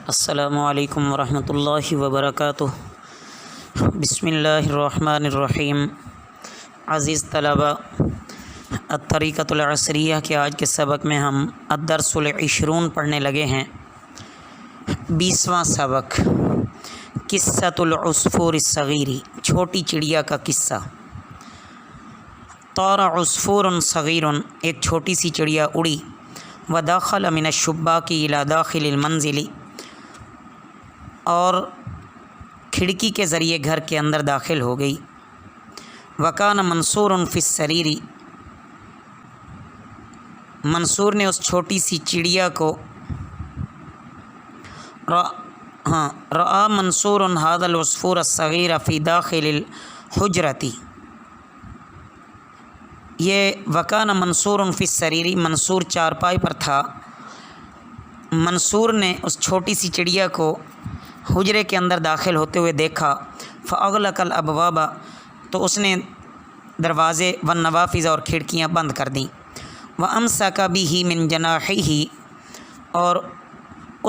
السلام علیکم ورحمۃ اللہ وبرکاتہ۔ بسم اللہ الرحمن الرحیم۔ عزیز طلباء، الطریقۃ العصریہ کے آج کے سبق میں ہم الدرس العشرون پڑھنے لگے ہیں۔ 20واں سبق، قصۃ العصفور الصغیر، چھوٹی چڑیا کا قصہ۔ طار عصفور صغیر، ایک چھوٹی سی چڑیا اڑی، ودخل من الشباک الی داخل المنزل، اور کھڑکی کے ذریعے گھر کے اندر داخل ہو گئی۔ وکان منصور فی السریر، منصور نے اس چھوٹی سی چڑیا کو رآ منصور ھذا العصفور الصغیر فی داخل الحجرۃ، یہ وکان منصور فی السریر، منصور چارپائی پر تھا۔ منصور نے اس چھوٹی سی چڑیا کو حجرے کے اندر داخل ہوتے ہوئے دیکھا۔ فاغلق الابواب، تو اس نے دروازے والنوافذ، اور کھڑکیاں بند کر دیں۔ وامسک بہ من جناحیہ، اور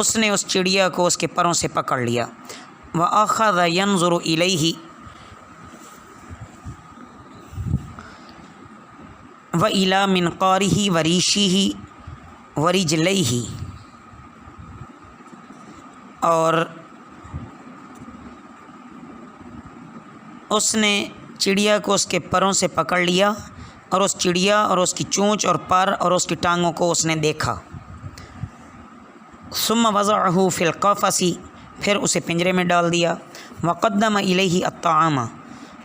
اس نے اس چڑیا کو اس کے پروں سے پکڑ لیا۔ واخذ ینظر الیہ والی منقارہ وریشہ ورجلیہ، اور اس نے چڑیا کو اس کے پروں سے پکڑ لیا، اور اس چڑیا اور اس کی چونچ اور پر اور اس کی ٹانگوں کو اس نے دیکھا۔ ثم وضعہ فی القفص، پھر اسے پنجرے میں ڈال دیا۔ وقدم الیہ الطعام،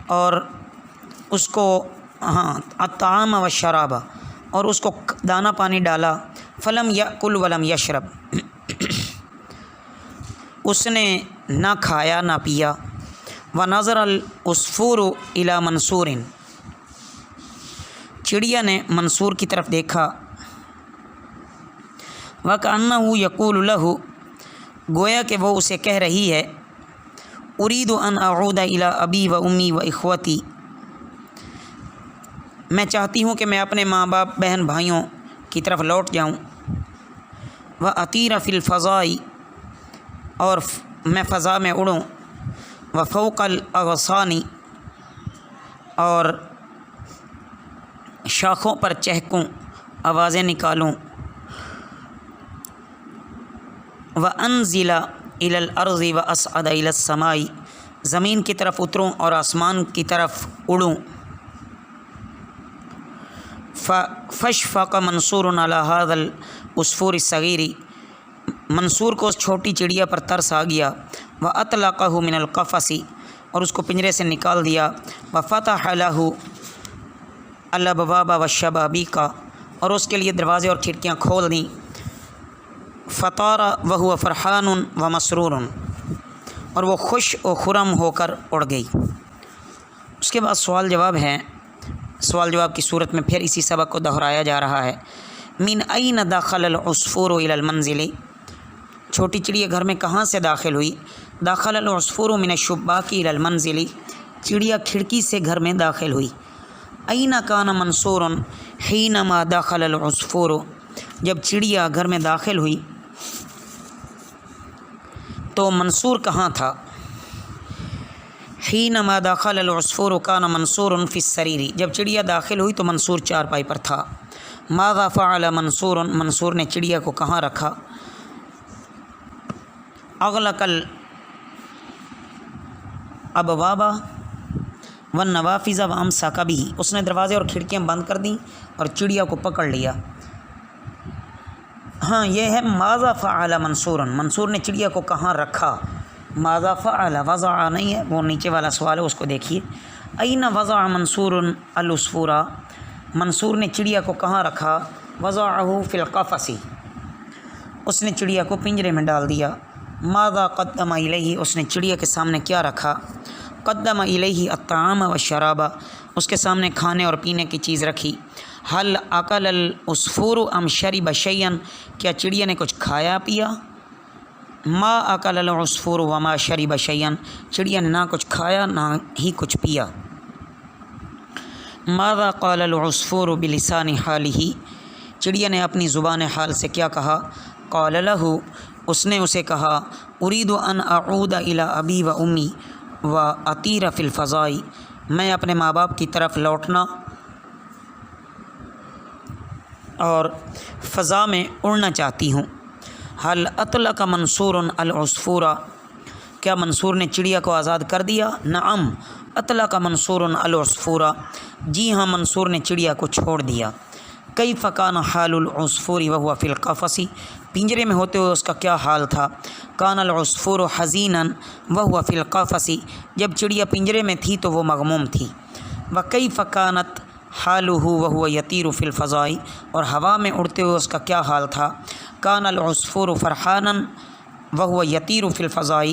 اور اس کو الطعام والشراب، اور اس کو دانہ پانی ڈالا۔ فلم یأکل ولم یشرب، اس نے نہ کھایا نہ پیا۔ ونظر العصفور الی منصور، چڑیا نے منصور کی طرف دیکھا۔ وکأنہ یقول لہ، گویا کہ وہ اسے کہہ رہی ہے، ارید ان اعود الی ابی و امی و اخوتی، میں چاہتی ہوں کہ میں اپنے ماں باپ بہن بھائیوں کی طرف لوٹ جاؤں۔ واطیر فی الفضاء، اور میں فضا میں اڑوں۔ وفوق الاغصان، اور شاخوں پر چہکوں، آوازیں نکالوں۔ وانزل الی الارض واصعد الی السماء، زمین کی طرف اتروں اور آسمان کی طرف اڑوں۔ فاشفق منصور علی ھذا العصفور الصغیر، منصور کو اس چھوٹی چڑیا پر ترس آ گیا۔ واطلقہ من القفص، اور اس کو پنجرے سے نکال دیا۔ وفتح لہ الابواب والشبابیک، اور اس کے لیے دروازے اور کھڑکیاں کھول دیں۔ فطار وہو فرحان ومسرور، اور وہ خوش و خرم ہو کر اڑ گئی۔ اس کے بعد سوال جواب ہے۔ سوال جواب کی صورت میں پھر اسی سبق کو دہرایا جا رہا ہے۔ من این دخل العصفور الی المنزل، چھوٹی چڑیا گھر میں کہاں سے داخل ہوئی؟ دخل العصفور من الشباک الی المنزل، چڑیا کھڑکی سے گھر میں داخل ہوئی۔ این کان منصور حینما دخل العصفور، جب چڑیا گھر میں داخل ہوئی تو منصور کہاں تھا؟ حینما دخل العصفور کان منصور فی السریر، جب چڑیا داخل ہوئی تو منصور چارپائی پر تھا۔ ماذا فعل منصور، منصور نے چڑیا کو کہاں رکھا؟ اغلق الابواب والنوافذ وامسک بہ، اس نے دروازے اور کھڑکیاں بند کر دیں اور چڑیا کو پکڑ لیا۔ یہ ہے ماذا فعل منصور، منصور نے چڑیا کو کہاں رکھا؟ ماذا فعل، وضع نہیں ہے، وہ نیچے والا سوال ہے، اس کو دیکھیے۔ این وضع منصور العصفور، منصور نے چڑیا کو کہاں رکھا؟ وضعہ فی القفص، اس نے چڑیا کو پنجرے میں ڈال دیا۔ ماذا قدم الیہ، اس نے چڑیا کے سامنے کیا رکھا؟ قدم الیہ الطعام والشراب، اس کے سامنے کھانے اور پینے کی چیز رکھی۔ هل اکل العصفور ام شرب شیئا، کیا چڑیا نے کچھ کھایا پیا؟ ما اکل العصفور وما شرب شیئا، چڑیا نے نہ کچھ کھایا نہ ہی کچھ پیا۔ ماذا قال العصفور بلسان حالہ، چڑیا نے اپنی زبان حال سے کیا کہا؟ قال لہ، اس نے اسے کہا اريد ان اعود الى ابی و امی و اطیر فی الفضاء، میں اپنے ماں باپ کی طرف لوٹنا اور فضا میں اڑنا چاہتی ہوں۔ حل اطلق منصور العصفور، کیا منصور نے چڑیا کو آزاد کر دیا؟ نعم اطلق منصور العصفور، جی ہاں منصور نے چڑیا کو چھوڑ دیا۔ کیف کان حال العصفور وهو فی القفص، پنجرے میں ہوتے ہوئے اس کا کیا حال تھا؟ کان العصفور حزینا وهو فی القفص، جب چڑیا پنجرے میں تھی تو وہ مغموم تھی۔ وکیف کانت حالہ وهو یطیر فی الفضاء، اور ہوا میں اڑتے ہوئے اس کا کیا حال تھا؟ کان العصفور فرحانا وهو یطیر فی الفضاء،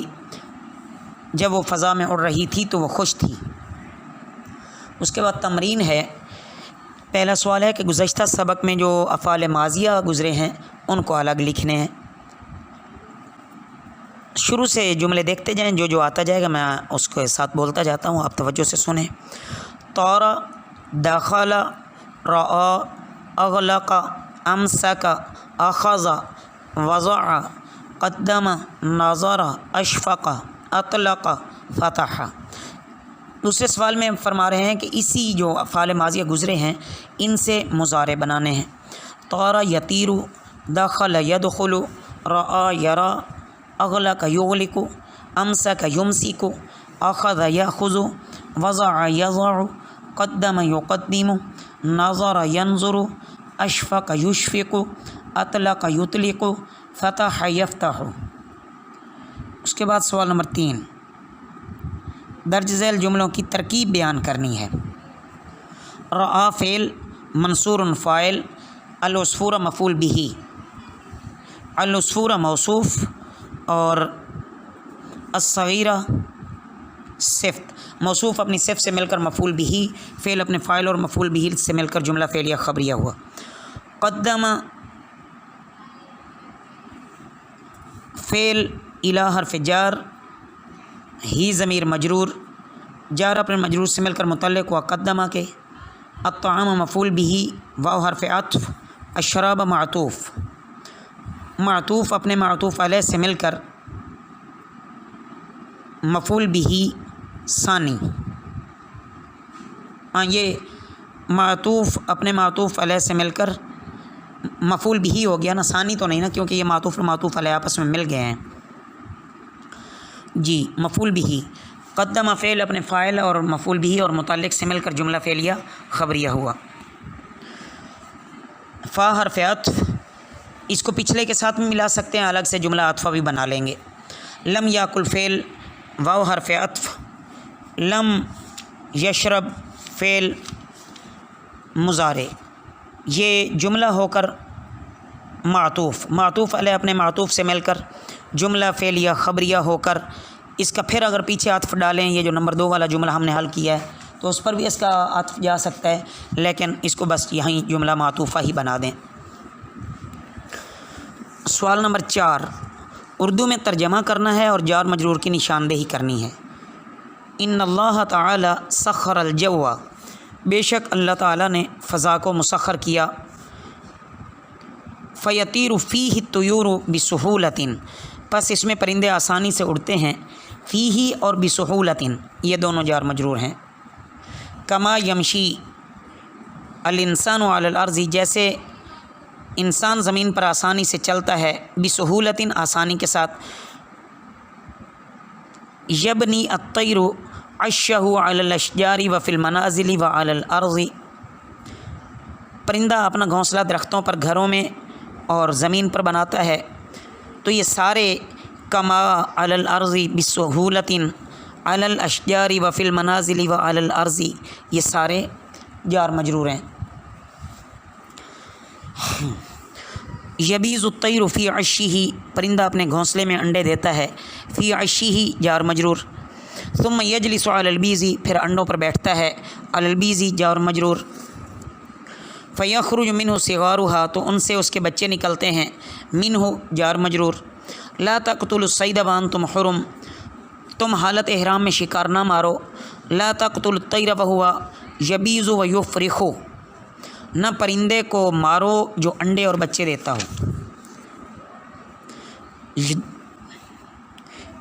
جب وہ فضا میں اڑ رہی تھی تو وہ خوش تھی۔ اس کے بعد تمرین ہے۔ پہلا سوال ہے کہ گزشتہ سبق میں جو افعال ماضیہ گزرے ہیں ان کو الگ لکھنے ہیں۔ شروع سے جملے دیکھتے جائیں، جو آتا جائے گا میں اس کے ساتھ بولتا جاتا ہوں، آپ توجہ سے سنیں۔ طار، دخل، رأى، اغلق، امسک، اخذ، وضع، قدم، نظر، اشفق، اطلق، فتح۔ دوسرے سوال میں فرما رہے ہیں کہ اسی جو افعال ماضیہ گزرے ہیں ان سے مضارع بنانے ہیں۔ طار یطیر، دخل یدخل، رأى یرى، اغلق یغلق، امسک یمسک، اخذ یاخذ، وضع یضع، قدم یقدم، نظر ینظر، اشفق یشفق، اطلق یطلق، فتح یفتح۔ اس کے بعد سوال نمبر 3، درج ذیل جملوں کی ترکیب بیان کرنی ہے۔ رأى فعل، منصور فاعل، العصفور مفعول به، العصفور موصوف اور الصغیرہ صفت۔ موصوف اپنی صفت سے مل کر مفعول به، فعل اپنے فاعل اور مفعول به سے مل کر جملہ فعلیہ خبریہ ہوا۔ قدم فعل الی حرف جار، ہی ضمیر مجرور، جار اپنے مجرور سے مل کر متعلق ہوا قدمہ کے۔ الطعام مفعول به، واو حرف عطف، الشراب معطوف، معطوف اپنے معطوف علیہ سے مل کر مفعول به ثانی۔ یہ معطوف اپنے معطوف علیہ سے مل کر مفعول به ہو گیا نا، ثانی تو نہیں نا، کیونکہ یہ معطوف اور معطوف علیہ آپس میں مل گئے ہیں۔ جی مفعول به، قدم فعل اپنے فاعل اور مفعول به اور متعلق سے مل کر جملہ فعلیہ خبریہ ہوا۔ فا حرف عطف، اس کو پچھلے کے ساتھ بھی ملا سکتے ہیں، الگ سے جملہ عطفہ بھی بنا لیں گے۔ لم یاکل فعل، واو حرف عطف، لم یشرب فعل مضارع، یہ جملہ ہو کر معطوف، معطوف علیہ اپنے معطوف سے مل کر جملہ فعلیہ خبریہ ہو کر، اس کا پھر اگر پیچھے عطف ڈالیں، یہ جو نمبر 2 والا جملہ ہم نے حل کیا ہے تو اس پر بھی اس کا عطف جا سکتا ہے، لیکن اس کو بس یہیں جملہ معطوفہ ہی بنا دیں۔ سوال نمبر 4، اردو میں ترجمہ کرنا ہے اور جار مجرور کی نشاندہی کرنی ہے۔ ان اللہ تعالی سخر الجو، بے شک اللہ تعالیٰ نے فضا کو مسخر کیا۔ فیطیر فیہ الطیور بسہولۃ، پس اس میں پرندے آسانی سے اڑتے ہیں۔ فیہ اور بسہولۃ یہ دونوں جار مجرور ہیں۔ کما یمشی الانسان علی الارض، جیسے انسان زمین پر آسانی سے چلتا ہے، بسہولۃ آسانی کے ساتھ۔ یبنی الطیر عشہ علی الاشجار وفی المنازل وعلی الارض، پرندہ اپنا گھونسلہ درختوں پر، گھروں میں اور زمین پر بناتا ہے۔ تو یہ سارے کما علی الارض بسہولۃ، علی الاشجار وفی المنازل وعلی الارض، یہ سارے جار مجرور ہیں۔ یبیض الطیر فی عشہ، پرندہ اپنے گھونسلے میں انڈے دیتا ہے۔ فی عشہ جار مجرور۔ ثم یجلس علی البیض، پھر انڈوں پر بیٹھتا ہے۔ علی البیض جار مجرور۔ فیخرج منہ صغارها، تو ان سے اس کے بچے نکلتے ہیں۔ منہ جار مجرور۔ لا تقتلوا الصید وانتم حرم، تم حالت احرام میں شکار نہ مارو۔ لا تقتلوا الطیر وهو یبیض ویفرخ، نہ پرندے کو مارو جو انڈے اور بچے دیتا ہو۔